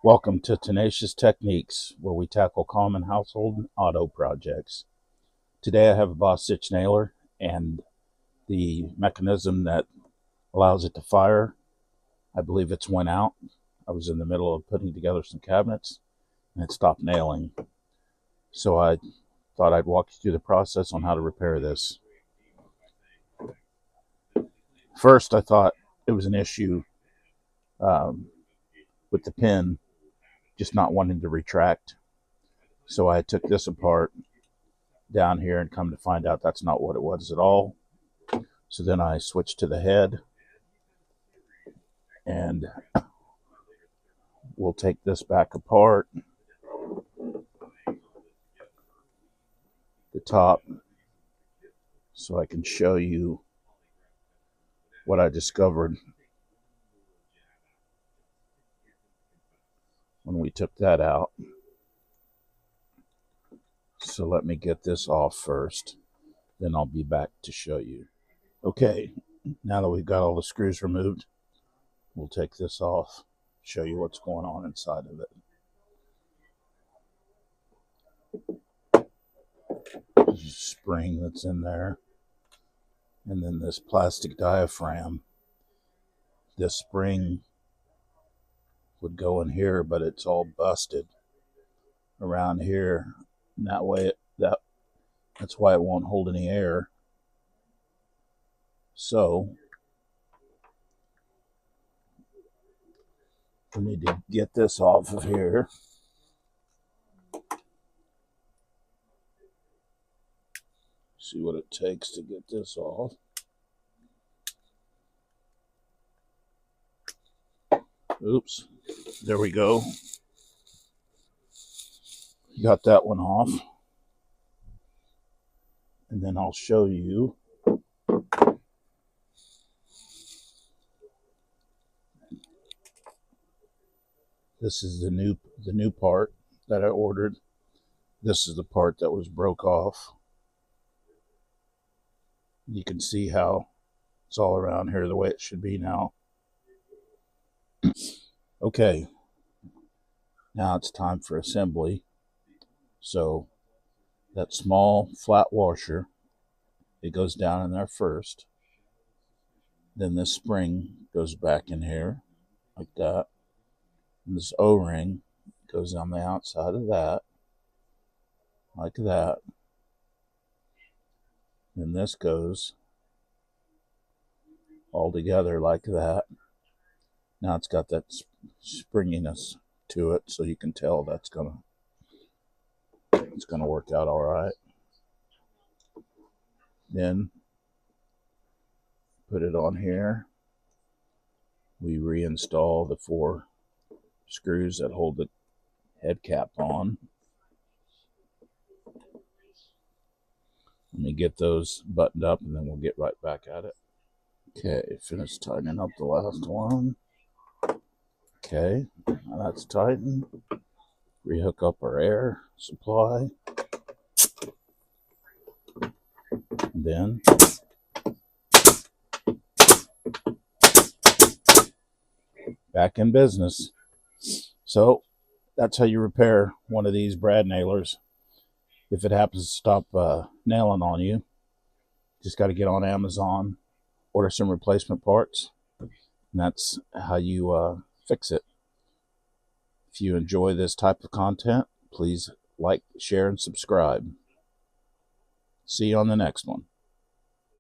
Welcome to Tenacious Techniques, where we tackle common household and auto projects. Today I have a Boss Stitch nailer and the mechanism that allows it to fire. I believe it's went out. I was in the middle of putting together some cabinets and it stopped nailing. So I thought I'd walk you through the process on how to repair this. First, I thought it was an issue with the pin just not wanting to retract. So I took this apart down here and come to find out that's not what it was at all. So then I switched to the head, and we'll take this back apart, the top, so I can show you what I discovered when we took that out. So let me get this off first, then I'll be back to show you. Okay, now that we've got all the screws removed, we'll take this off, show you what's going on inside of it. There's a spring that's in there, and then this plastic diaphragm. This spring would go in here, but it's all busted around here, and that way that's why it won't hold any air. So we need to get this off of here. See what it takes to get this off. Oops, there we go. Got that one off. And then I'll show you this is the new part that I ordered. This is the part that was broke off. You can see how it's all around here the way it should be now. Okay, now it's time for assembly. So that small flat washer, it goes down in there first. Then this spring goes back in here like that. And this O-ring goes on the outside of that like that. And this goes all together like that. Now it's got that springiness to it, so you can tell it's gonna work out all right. Then put it on here. We reinstall the 4 screws that hold the head cap on. Let me get those buttoned up and then we'll get right back at it. Okay, finish tightening up the last one. Okay, now that's tightened. Rehook up our air supply. Then back in business. So that's how you repair one of these brad nailers. If it happens to stop nailing on you, just got to get on Amazon, order some replacement parts, and that's how you fix it. If you enjoy this type of content, please like, share, and subscribe. See you on the next one.